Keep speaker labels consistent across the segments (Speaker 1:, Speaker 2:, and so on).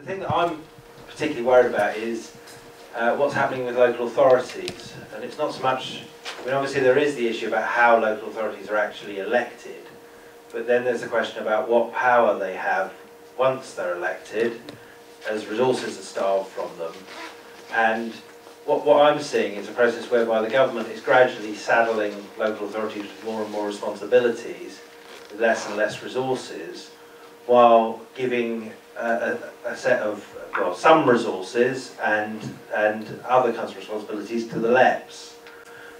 Speaker 1: the thing that I'm particularly worried about is what's happening with local authorities. And it's not so much, I mean, obviously there is the issue about how local authorities are actually elected, but then there's a question about what power they have once they're elected, as resources are starved from them. And what I'm seeing is a process whereby the government is gradually saddling local authorities with more and more responsibilities, with less and less resources, while giving a set of, well, some resources and other kinds of responsibilities to the LEPs.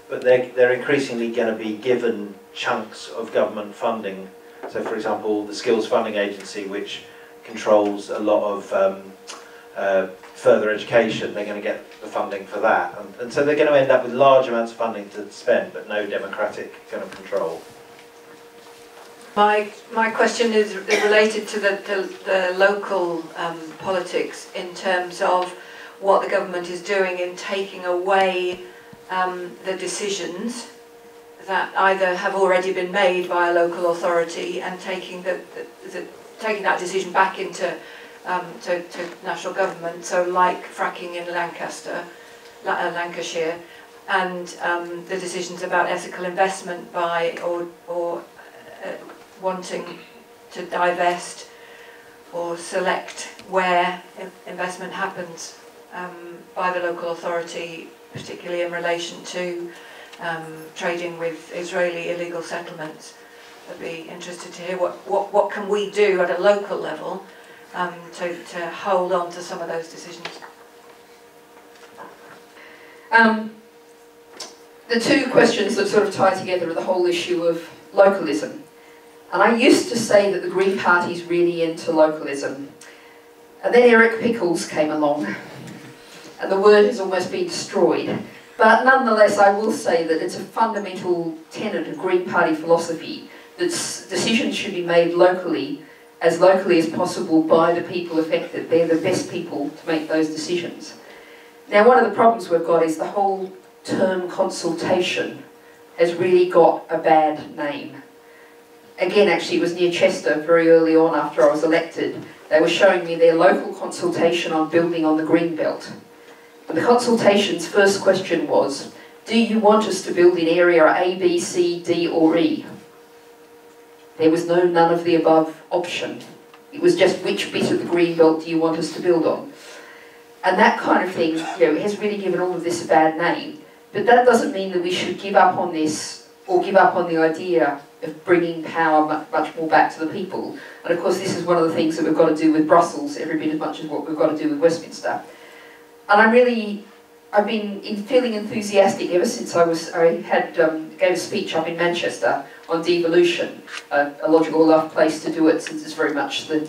Speaker 1: But they're increasingly going to be given chunks of government funding. So, for example, the Skills Funding Agency, which controls a lot of further education, they're going to get the funding for that. And so they're going to end up with large amounts of funding to spend, but no democratic kind of control.
Speaker 2: My question is related to the local politics in terms of what the government is doing in taking away the decisions that either have already been made by a local authority and taking that decision back into to national government. So like fracking in Lancashire, and the decisions about ethical investment by or wanting to divest or select where investment happens by the local authority, particularly in relation to trading with Israeli illegal settlements. I'd be interested to hear what can we do at a local level to hold on to some of those decisions.
Speaker 3: The two questions that sort of tie together are the whole issue of localism. And I used to say that the Green Party's really into localism. And then Eric Pickles came along, and the word has almost been destroyed. But nonetheless, I will say that it's a fundamental tenet of Green Party philosophy that decisions should be made locally as possible by the people affected. They're the best people to make those decisions. Now, one of the problems we've got is the whole term consultation has really got a bad name. Again, actually, it was near Chester very early on after I was elected. They were showing me their local consultation on building on the Greenbelt. And the consultation's first question was, do you want us to build in area A, B, C, D or E? There was no none of the above option. It was just which bit of the Greenbelt do you want us to build on? And that kind of thing, you know, has really given all of this a bad name. But that doesn't mean that we should give up on this or give up on the idea of bringing power much more back to the people. And of course this is one of the things that we've got to do with Brussels every bit as much as what we've got to do with Westminster. And I've been feeling enthusiastic ever since gave a speech up in Manchester on devolution, a logical enough place to do it since it's very much the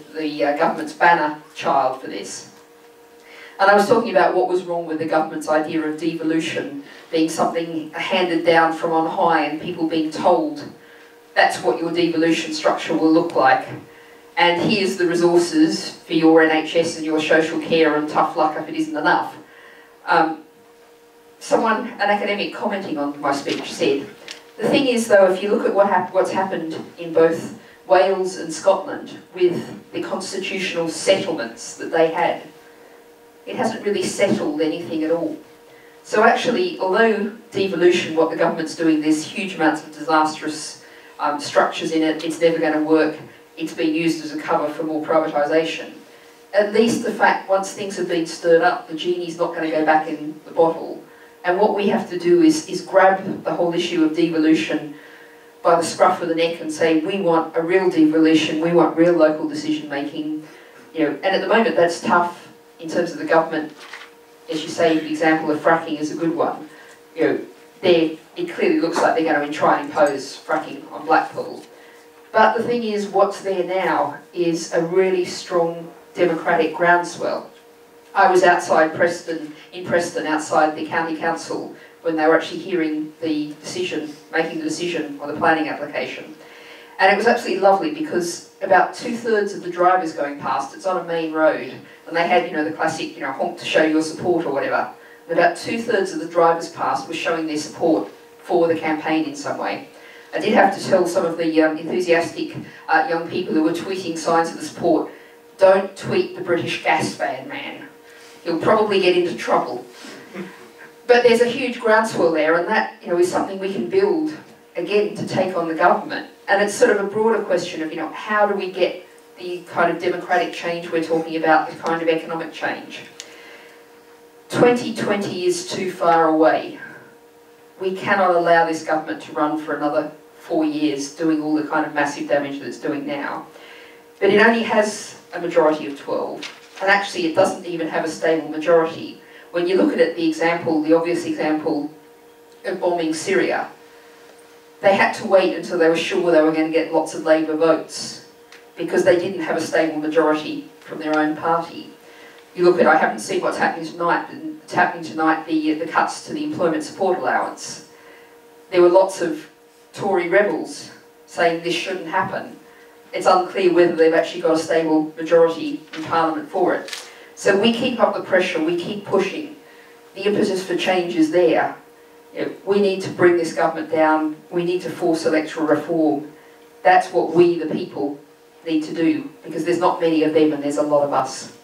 Speaker 3: government's banner child for this. And I was talking about what was wrong with the government's idea of devolution being something handed down from on high and people being told that's what your devolution structure will look like. And here's the resources for your NHS and your social care, and tough luck if it isn't enough. An academic commenting on my speech said, the thing is though, if you look at what's happened in both Wales and Scotland with the constitutional settlements that they had, it hasn't really settled anything at all. So actually, although devolution, what the government's doing, there's huge amounts of disastrous structures in it, it's never going to work, it's being used as a cover for more privatisation. At least the fact, once things have been stirred up, the genie's not going to go back in the bottle. And what we have to do is grab the whole issue of devolution by the scruff of the neck and say, we want a real devolution, we want real local decision making. You know, and at the moment that's tough in terms of the government. As you say, the example of fracking is a good one. You know, it clearly looks like they're going to try and impose fracking on Blackpool. But the thing is, what's there now is a really strong democratic groundswell. I was outside in Preston, outside the county council, when they were actually hearing the decision, making the decision on the planning application. And it was absolutely lovely because about 2/3 of the drivers going past, it's on a main road, and they had, you know, the classic, you know, honk to show your support or whatever. And about 2/3 of the drivers past were showing their support for the campaign in some way. I did have to tell some of the enthusiastic young people who were tweeting signs of the support, don't tweet the British gas ban man. He'll probably get into trouble. But there's a huge groundswell there, and that, you know, is something we can build, again, to take on the government. And it's sort of a broader question of, you know, how do we get the kind of democratic change we're talking about, the kind of economic change? 2020 is too far away. We cannot allow this government to run for another 4 years doing all the kind of massive damage that it's doing now. But it only has a majority of 12, and actually it doesn't even have a stable majority. When you look at it, the example, the obvious example of bombing Syria, they had to wait until they were sure they were going to get lots of Labour votes because they didn't have a stable majority from their own party. You look at, I haven't seen what's happening tonight, but it's happening tonight, the cuts to the employment support allowance. There were lots of Tory rebels saying this shouldn't happen. It's unclear whether they've actually got a stable majority in Parliament for it. So we keep up the pressure, we keep pushing. The impetus for change is there. You know, we need to bring this government down, we need to force electoral reform. That's what we, the people, need to do, because there's not many of them and there's a lot of us.